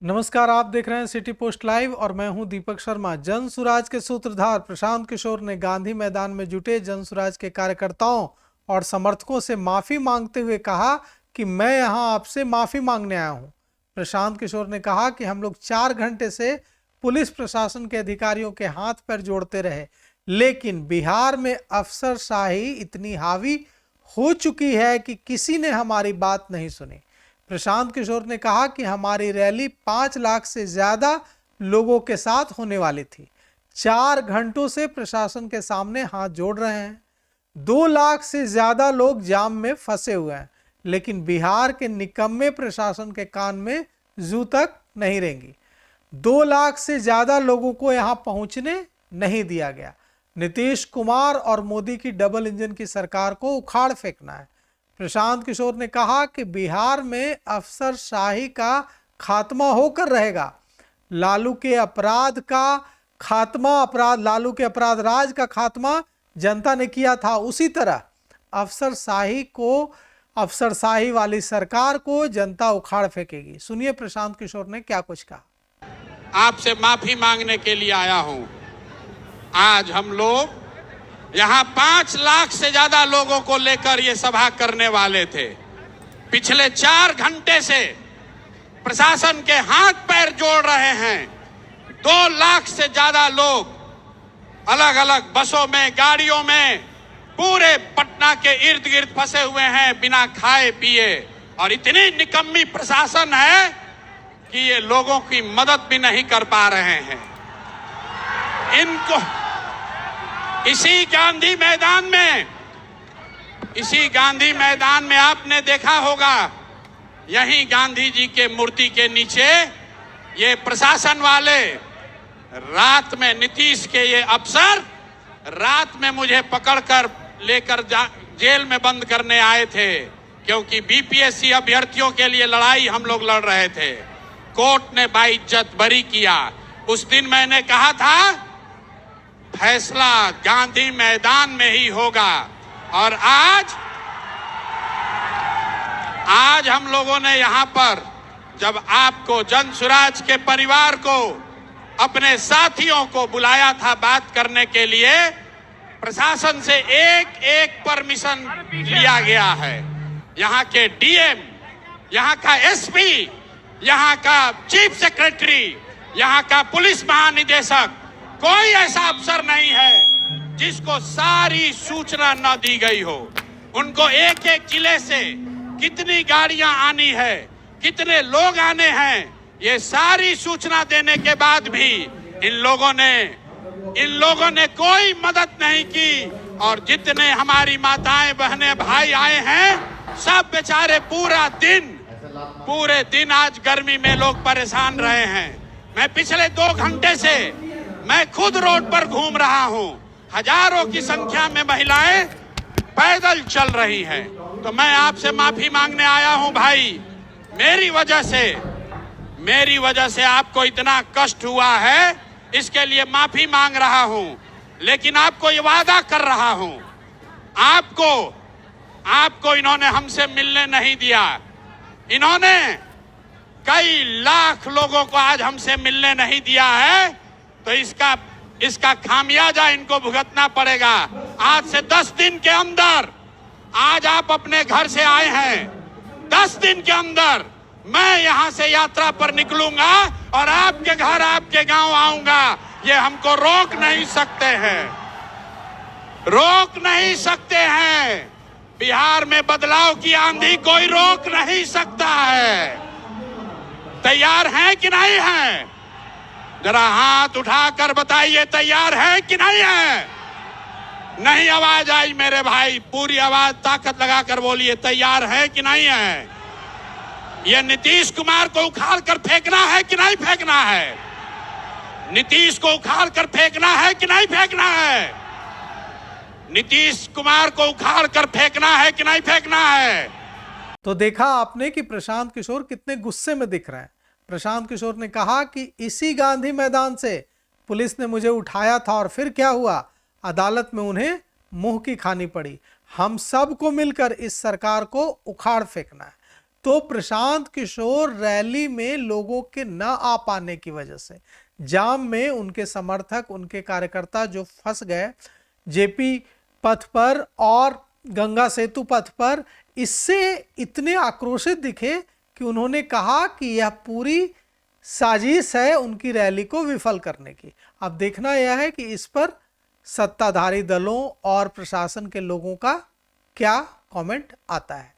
नमस्कार, आप देख रहे हैं सिटी पोस्ट लाइव और मैं हूं दीपक शर्मा। जन सुराज के सूत्रधार प्रशांत किशोर ने गांधी मैदान में जुटे जन सुराज के कार्यकर्ताओं और समर्थकों से माफी मांगते हुए कहा कि मैं यहां आपसे माफी मांगने आया हूं। प्रशांत किशोर ने कहा कि हम लोग 4 घंटे से पुलिस प्रशासन के अधिकारियों के हाथ पैर जोड़ते रहे, लेकिन बिहार में अफसरशाही इतनी हावी हो चुकी है कि किसी ने हमारी बात नहीं सुनी। प्रशांत किशोर ने कहा कि हमारी रैली 5 लाख से ज्यादा लोगों के साथ होने वाली थी। 4 घंटों से प्रशासन के सामने हाथ जोड़ रहे हैं। 2 लाख से ज्यादा लोग जाम में फंसे हुए हैं, लेकिन बिहार के निकम्मे प्रशासन के कान में जू तक नहीं रेंगी। 2 लाख से ज्यादा लोगों को यहां पहुंचने नहीं दिया गया। नीतीश कुमार और मोदी की डबल इंजन की सरकार को उखाड़ फेंकना है। प्रशांत किशोर ने कहा कि बिहार में अफसरशाही का खात्मा होकर रहेगा। लालू के अपराध का खात्मा, लालू के अपराध राज का खात्मा जनता ने किया था, उसी तरह अफसरशाही वाली सरकार को जनता उखाड़ फेंकेगी। सुनिए प्रशांत किशोर ने क्या कुछ कहा। आपसे माफी मांगने के लिए आया हूं। आज हम लोग यहां 5 लाख से ज्यादा लोगों को लेकर ये सभा करने वाले थे। पिछले 4 घंटे से प्रशासन के हाथ पैर जोड़ रहे हैं। 2 लाख से ज्यादा लोग अलग अलग बसों में, गाड़ियों में पूरे पटना के इर्द गिर्द फंसे हुए हैं बिना खाए पिए, और इतनी निकम्मी प्रशासन है कि ये लोगों की मदद भी नहीं कर पा रहे हैं। इनको इसी गांधी मैदान में आपने देखा होगा, यहीं गांधी जी के मूर्ति के नीचे ये प्रशासन वाले रात में, नीतीश के ये अफसर रात में मुझे पकड़कर लेकर जेल में बंद करने आए थे, क्योंकि बीपीएससी अभ्यर्थियों के लिए लड़ाई हम लोग लड़ रहे थे। कोर्ट ने बाइज्जत बरी किया। उस दिन मैंने कहा था फैसला गांधी मैदान में ही होगा, और आज हम लोगों ने यहां पर जब आपको, जन सुराज के परिवार को, अपने साथियों को बुलाया था बात करने के लिए, प्रशासन से एक एक परमिशन लिया गया है। यहां के डीएम, यहां का एसपी, यहां का चीफ सेक्रेटरी, यहां का पुलिस महानिदेशक, कोई ऐसा अफसर नहीं है जिसको सारी सूचना न दी गई हो। उनको एक एक जिले से कितनी गाड़ियां आनी है, कितने लोग आने हैं, ये सारी सूचना देने के बाद भी इन लोगों ने कोई मदद नहीं की। और जितने हमारी माताएं, बहनें, भाई आए हैं, सब बेचारे पूरे दिन आज गर्मी में लोग परेशान रहे हैं। मैं पिछले 2 घंटे से मैं खुद रोड पर घूम रहा हूं। हजारों की संख्या में महिलाएं पैदल चल रही हैं। तो मैं आपसे माफी मांगने आया हूं भाई। मेरी वजह से आपको इतना कष्ट हुआ है, इसके लिए माफी मांग रहा हूं। लेकिन आपको ये वादा कर रहा हूं, आपको इन्होंने हमसे मिलने नहीं दिया। इन्होंने कई लाख लोगों को आज हमसे मिलने नहीं दिया है, तो इसका खामियाजा इनको भुगतना पड़ेगा। आज से 10 दिन के अंदर, आज आप अपने घर से आए हैं, 10 दिन के अंदर मैं यहां से यात्रा पर निकलूंगा और आपके घर, आपके गांव आऊंगा। ये हमको रोक नहीं सकते हैं। बिहार में बदलाव की आंधी कोई रोक नहीं सकता है। तैयार हैं कि नहीं हैं? जरा हाथ उठाकर बताइए, तैयार है कि नहीं है? नहीं आवाज आई मेरे भाई, पूरी आवाज ताकत लगाकर बोलिए, तैयार है कि नहीं है? ये नीतीश कुमार को उखाड़ कर फेंकना है कि नहीं फेंकना है? नीतीश को उखाड़ कर फेंकना है कि नहीं फेंकना है? नीतीश कुमार को उखाड़ कर फेंकना है कि नहीं फेंकना है? तो देखा आपने कि प्रशांत किशोर कितने गुस्से में दिख रहे हैं। प्रशांत किशोर ने कहा कि इसी गांधी मैदान से पुलिस ने मुझे उठाया था और फिर क्या हुआ, अदालत में उन्हें मुंह की खानी पड़ी। हम सबको मिलकर इस सरकार को उखाड़ फेंकना है। तो प्रशांत किशोर रैली में लोगों के न आ पाने की वजह से जाम में उनके समर्थक, उनके कार्यकर्ता जो फंस गए जेपी पथ पर और गंगा सेतु पथ पर, इससे इतने आक्रोशित दिखे कि उन्होंने कहा कि यह पूरी साजिश है उनकी रैली को विफल करने की। अब देखना यह है कि इस पर सत्ताधारी दलों और प्रशासन के लोगों का क्या कमेंट आता है।